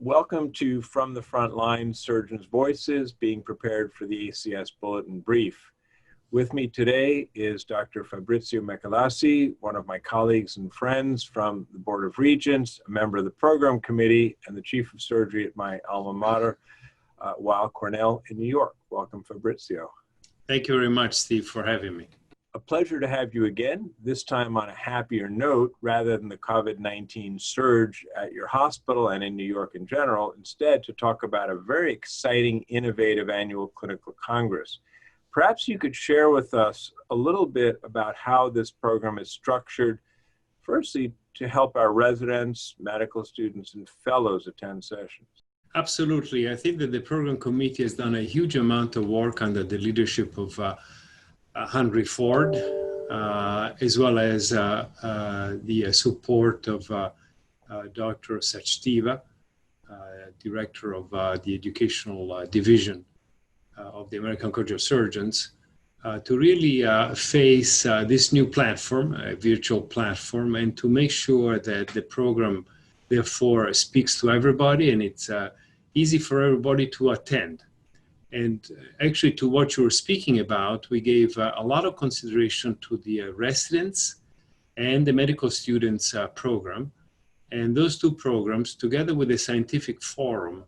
Welcome to From the Front Line, Surgeons' Voices, being prepared for the ACS Bulletin Brief. With me today is Dr. Fabrizio Michelassi, one of my colleagues and friends from the Board of Regents, a member of the Program Committee, and the Chief of Surgery at my alma mater, Weill Cornell in New York. Welcome, Fabrizio. Thank you very much, Steve, for having me. A pleasure to have you again, this time on a happier note, rather than the COVID-19 surge at your hospital and in New York in general, instead to talk about a very exciting, innovative annual clinical congress. Perhaps you could share with us a little bit about how this program is structured, firstly, to help our residents, medical students, and fellows attend sessions. Absolutely. I think that the program committee has done a huge amount of work under the leadership of Henry Ford, as well as the support of Dr. Sachtiva, director of the educational division of the American College of Surgeons, to really face this new platform, a virtual platform, and to make sure that the program, therefore, speaks to everybody and it's easy for everybody to attend. And actually, to what you were speaking about, we gave a lot of consideration to the residents and the medical students program. And those two programs, together with the scientific forum,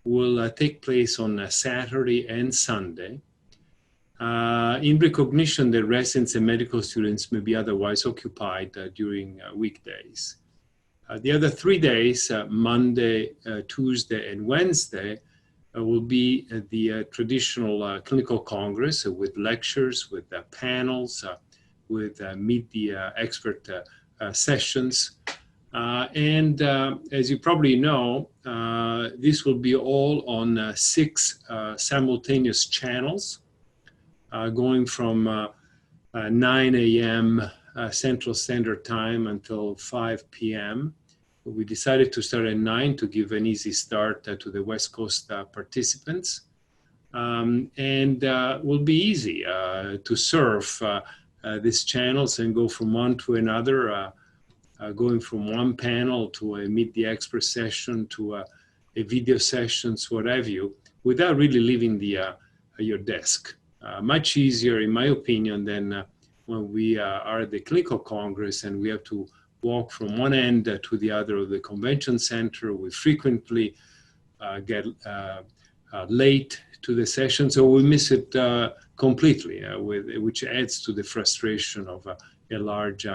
will take place on Saturday and Sunday, in recognition that residents and medical students may be otherwise occupied during weekdays. The other 3 days, Monday, Tuesday, and Wednesday, will be the traditional clinical congress with lectures, with panels, with meet the expert sessions. And as you probably know, this will be all on 6 simultaneous channels, going from 9 a.m. Central Standard Time until 5 p.m. We decided to start at 9 to give an easy start to the West Coast participants. And will be easy to surf these channels and go from one to another, going from one panel to a meet the expert session to a video sessions, what have you, without really leaving your desk. Much easier, in my opinion, than when we are at the clinical congress and we have to walk from one end to the other of the convention center. We frequently get late to the session, so we miss it completely, which adds to the frustration of a large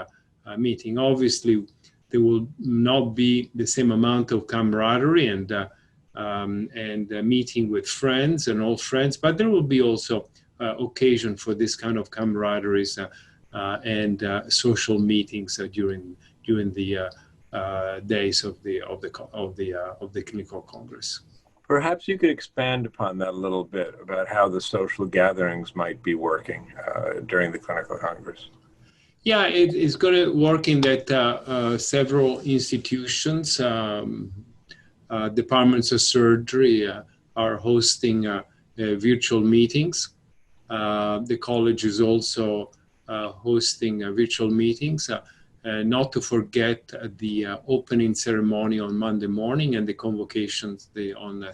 meeting. Obviously, there will not be the same amount of camaraderie and meeting with friends and old friends, but there will be also occasion for this kind of camaraderies and social meetings during the days of the clinical congress. Perhaps you could expand upon that a little bit about how the social gatherings might be working during the clinical congress. Yeah, it is going to work in that several institutions, departments of surgery are hosting virtual meetings. The college is also hosting virtual meetings. Not to forget the opening ceremony on Monday morning and the convocations on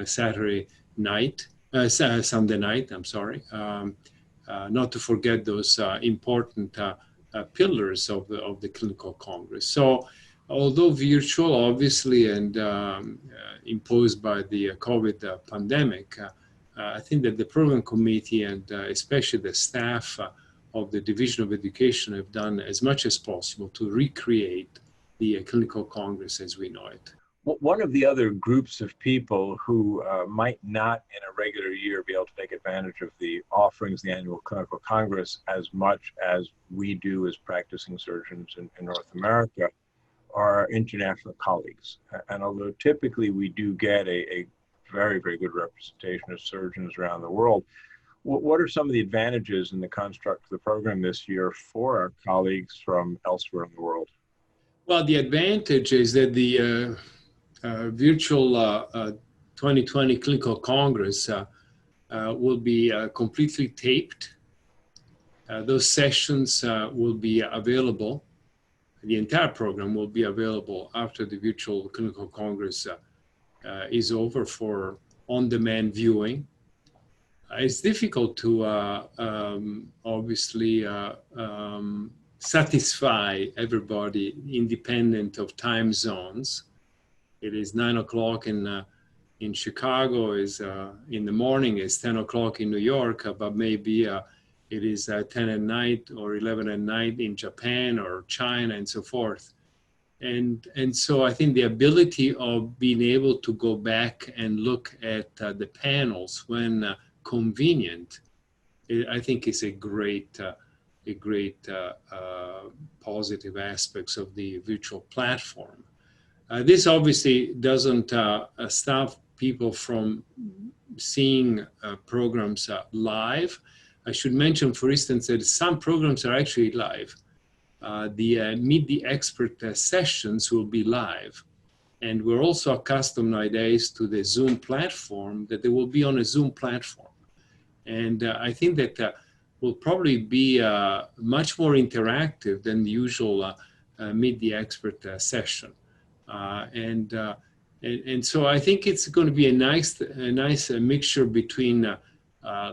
Saturday night, Sunday night, I'm sorry. Not to forget those important pillars of the clinical congress. So although virtual, obviously, and imposed by the COVID pandemic, I think that the program committee and especially the staff of the Division of Education have done as much as possible to recreate the clinical congress as we know it. One of the other groups of people who might not in a regular year be able to take advantage of the offerings, the annual clinical congress, as much as we do as practicing surgeons in North America, are international colleagues. And although typically we do get a very, very good representation of surgeons around the world, what are some of the advantages in the construct of the program this year for our colleagues from elsewhere in the world? Well, the advantage is that the virtual 2020 Clinical Congress will be completely taped. Those sessions will be available the entire program will be available after the virtual clinical congress is over for on-demand viewing. It's difficult to obviously satisfy everybody independent of time zones. It is 9 o'clock in Chicago, is in the morning, is 10 o'clock in New York, but maybe it is 10 at night or 11 at night in Japan or China and so forth. And so I think the ability of being able to go back and look at the panels when convenient, I think is a great positive aspects of the virtual platform. This obviously doesn't stop people from seeing programs live. I should mention, for instance, that some programs are actually live. The Meet the Expert sessions will be live. And we're also accustomed nowadays to the Zoom platform, that they will be on a Zoom platform. And I think that will probably be much more interactive than the usual Meet the Expert session. And so I think it's going to be a nice mixture between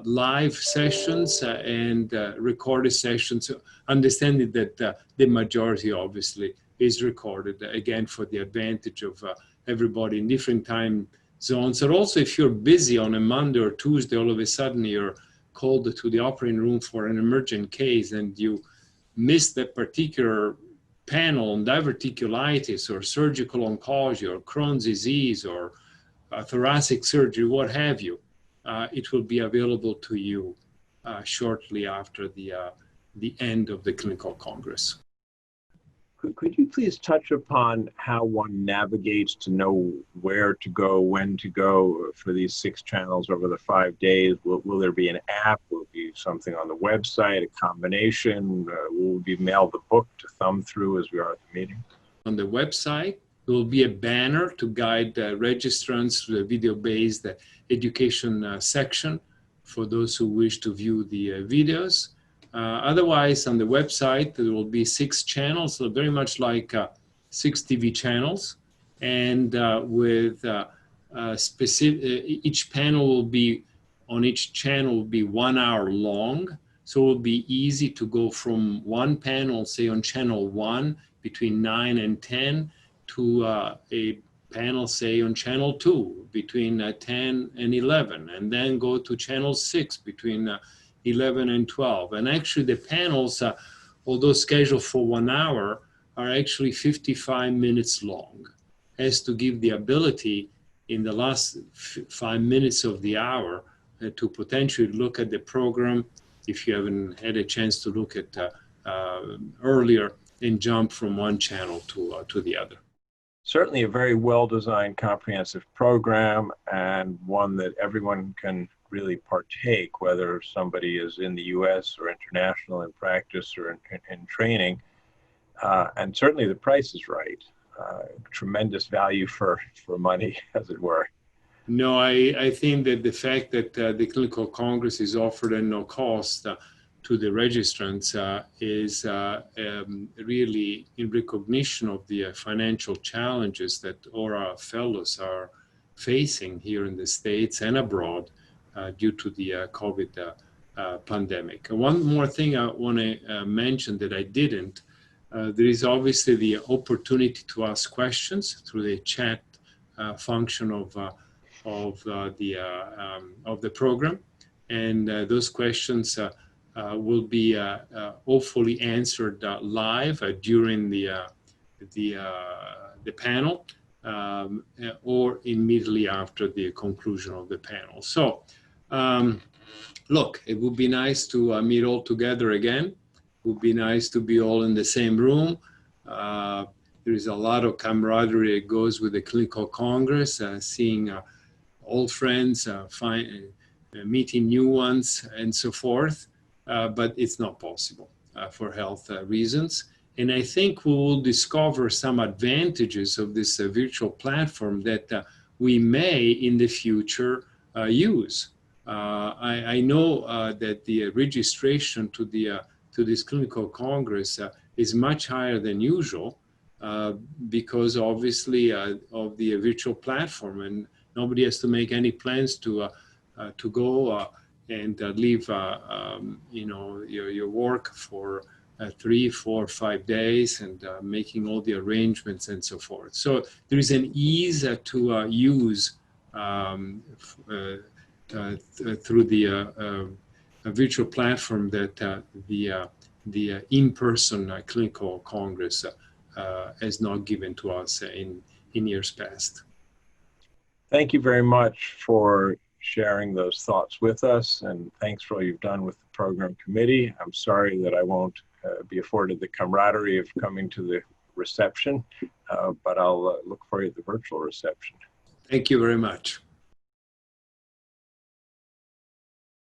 live sessions and recorded sessions, understanding that the majority obviously is recorded, again, for the advantage of everybody in different time zones. And also, if you're busy on a Monday or Tuesday, all of a sudden you're called to the operating room for an emergent case and you miss that particular panel on diverticulitis or surgical oncology or Crohn's disease or thoracic surgery, what have you, it will be available to you shortly after the end of the clinical congress. Could you please touch upon how one navigates to know where to go, when to go for these 6 channels over the 5 days? Will there be an app? Will it be something on the website, a combination? Will we be mailed the book to thumb through as we are at the meeting? On the website, there will be a banner to guide registrants to the video-based education section for those who wish to view the videos. Otherwise, on the website, there will be 6 channels, so very much like 6 TV channels. And with each panel will be, on each channel will be 1 hour long. So it will be easy to go from one panel, say on channel 1, between 9 and 10, to a panel, say on channel 2, between 10 and 11, and then go to channel 6, between 11 and 12. And actually the panels, although scheduled for 1 hour, are actually 55 minutes long, as to give the ability in the last 5 minutes of the hour to potentially look at the program if you haven't had a chance to look at earlier, and jump from one channel to the other. Certainly a very well-designed, comprehensive program, and one that everyone can really partake, whether somebody is in the U.S. or international in practice or in training. And certainly the price is right. Tremendous value for money, as it were. No, I think that the fact that the clinical congress is offered at no cost to the registrants is really in recognition of the financial challenges that all our fellows are facing here in the States and abroad due to the COVID pandemic. One more thing I want to mention that I didn't, there is obviously the opportunity to ask questions through the chat function of the program, and those questions will be hopefully answered live during the panel or immediately after the conclusion of the panel. So, look, it would be nice to meet all together again. It would be nice to be all in the same room. There is a lot of camaraderie that goes with the clinical congress, seeing old friends, meeting new ones, and so forth. But it's not possible for health reasons. And I think we will discover some advantages of this virtual platform that we may in the future use. I know that the registration to to this clinical congress is much higher than usual because obviously of the virtual platform, and nobody has to make any plans to go and leave your work for 3, 4, 5 days and making all the arrangements and so forth. So there is an ease to use through the virtual platform that the in-person clinical congress has not given to us in years past. Thank you very much for sharing those thoughts with us, and thanks for all you've done with the program committee. I'm sorry that I won't be afforded the camaraderie of coming to the reception, but I'll look for you at the virtual reception. Thank you very much.